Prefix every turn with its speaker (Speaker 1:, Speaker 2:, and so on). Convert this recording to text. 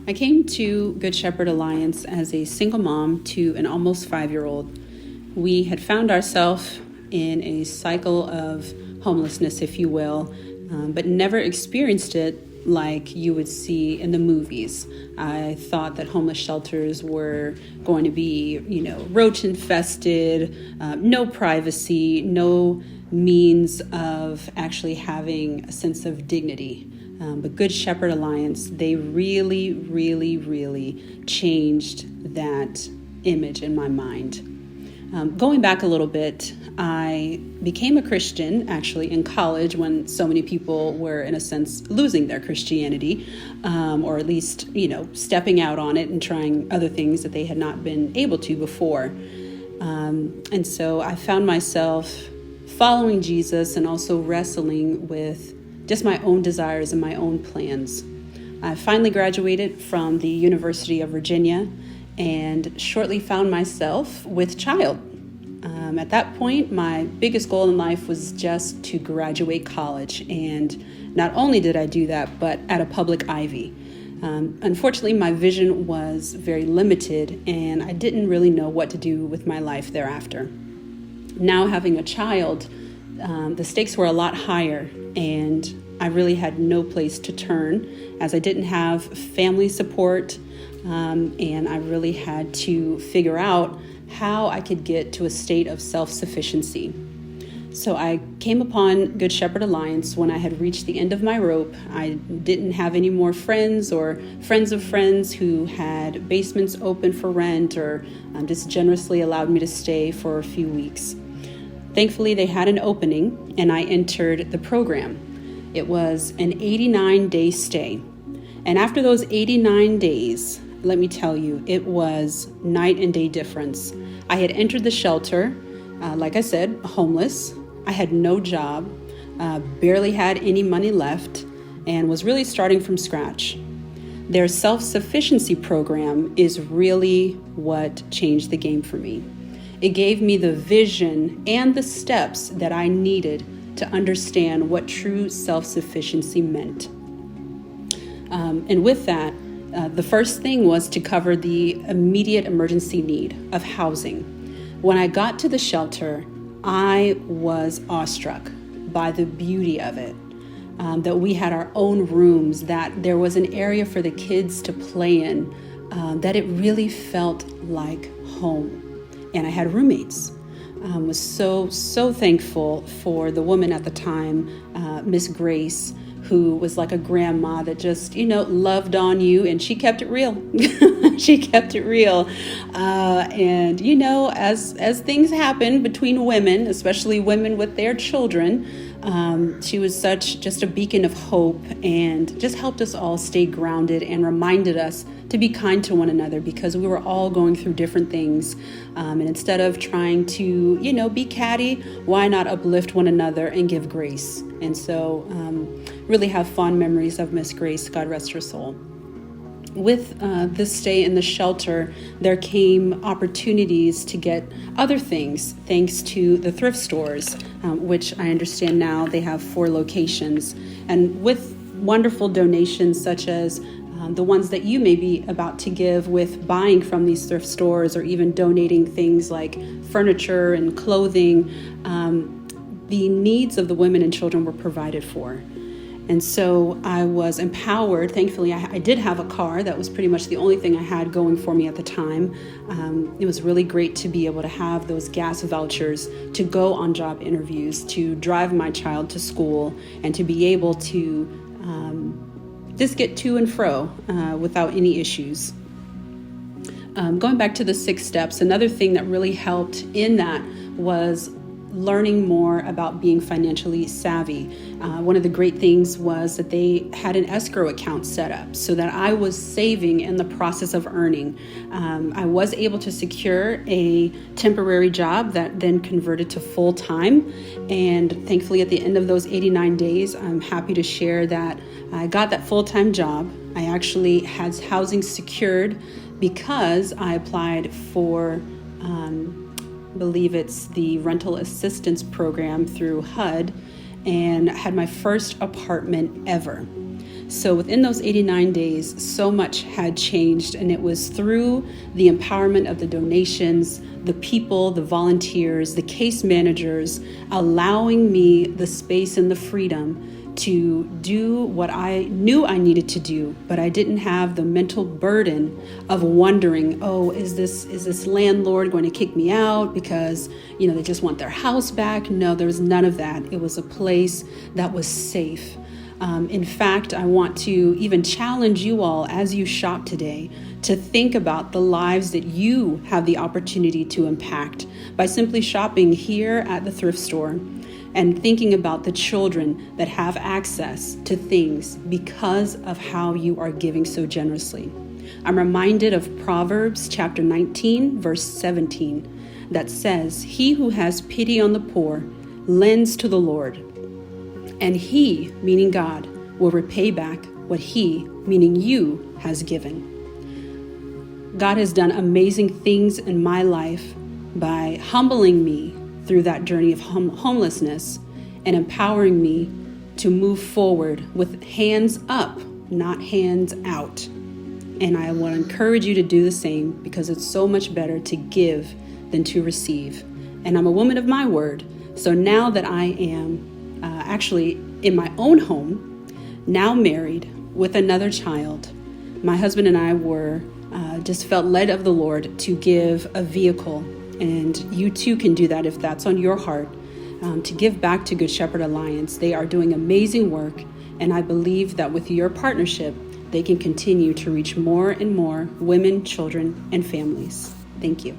Speaker 1: I came to Good Shepherd Alliance as a single mom to an almost 5-year-old. We had found ourselves in a cycle of homelessness, if you will, but never experienced it like you would see in the movies. I thought that homeless shelters were going to be, roach infested, no privacy, no means of actually having a sense of dignity. But Good Shepherd Alliance, they really, really, really changed that image in my mind. Going back a little bit, I became a Christian actually in college when so many people were, in a sense, losing their Christianity, or at least, stepping out on it and trying other things that they had not been able to before. And so I found myself following Jesus and also wrestling with just my own desires and my own plans. I finally graduated from the University of Virginia and shortly found myself with child. At that point, my biggest goal in life was just to graduate college. And not only did I do that, but at a public Ivy. Unfortunately, my vision was very limited and I didn't really know what to do with my life thereafter. Now having a child, the stakes were a lot higher and I really had no place to turn as I didn't have family support, and I really had to figure out how I could get to a state of self-sufficiency. So I came upon Good Shepherd Alliance when I had reached the end of my rope. I didn't have any more friends or friends of friends who had basements open for rent or just generously allowed me to stay for a few weeks. Thankfully, they had an opening and I entered the program. It was an 89-day stay. And after those 89 days, let me tell you, it was night and day difference. I had entered the shelter, like I said, homeless. I had no job, barely had any money left, and was really starting from scratch. Their self-sufficiency program is really what changed the game for me. It gave me the vision and the steps that I needed to understand what true self-sufficiency meant. And with that, the first thing was to cover the immediate emergency need of housing. When I got to the shelter, I was awestruck by the beauty of it, that we had our own rooms, that there was an area for the kids to play in, that it really felt like home. And I had roommates. Was so thankful for the woman at the time, Miss Grace, who was like a grandma that just, loved on you, and she kept it real. She kept it real. And, as things happen between women, especially women with their children, she was just a beacon of hope and just helped us all stay grounded and reminded us to be kind to one another because we were all going through different things. And instead of trying to, be catty, why not uplift one another and give grace? And so really have fond memories of Miss Grace, God rest her soul. With this stay in the shelter, there came opportunities to get other things thanks to the thrift stores, which I understand now they have 4 locations. And with wonderful donations such as the ones that you may be about to give with buying from these thrift stores or even donating things like furniture and clothing, the needs of the women and children were provided for. And so I was empowered. Thankfully, I did have a car. That was pretty much the only thing I had going for me at the time. It was really great to be able to have those gas vouchers to go on job interviews, to drive my child to school, and to be able to just get to and fro without any issues. Going back to the 6 steps, another thing that really helped in that was learning more about being financially savvy. One of the great things was that they had an escrow account set up so that I was saving in the process of earning. I was able to secure a temporary job that then converted to full-time. And thankfully, at the end of those 89 days, I'm happy to share that I got that full-time job. I actually had housing secured because I applied for, I believe it's the rental assistance program through HUD, and had my first apartment ever. So within those 89 days, so much had changed, and it was through the empowerment of the donations, the people, the volunteers, the case managers, allowing me the space and the freedom to do what I knew I needed to do, but I didn't have the mental burden of wondering, oh, is this landlord going to kick me out because, they just want their house back? No, there was none of that. It was a place that was safe. In fact, I want to even challenge you all as you shop today to think about the lives that you have the opportunity to impact by simply shopping here at the thrift store and thinking about the children that have access to things because of how you are giving so generously. I'm reminded of Proverbs chapter 19, verse 17, that says, "He who has pity on the poor lends to the Lord, and he," meaning God, "will repay back what he," meaning you, has given." God has done amazing things in my life by humbling me through that journey of homelessness and empowering me to move forward with hands up, not hands out. And I want to encourage you to do the same, because it's so much better to give than to receive. And I'm a woman of my word. So now that I am actually in my own home, now married with another child, my husband and I were just felt led of the Lord to give a vehicle. And you too can do that if that's on your heart, to give back to Good Shepherd Alliance. They are doing amazing work, and I believe that with your partnership, they can continue to reach more and more women, children, and families. Thank you.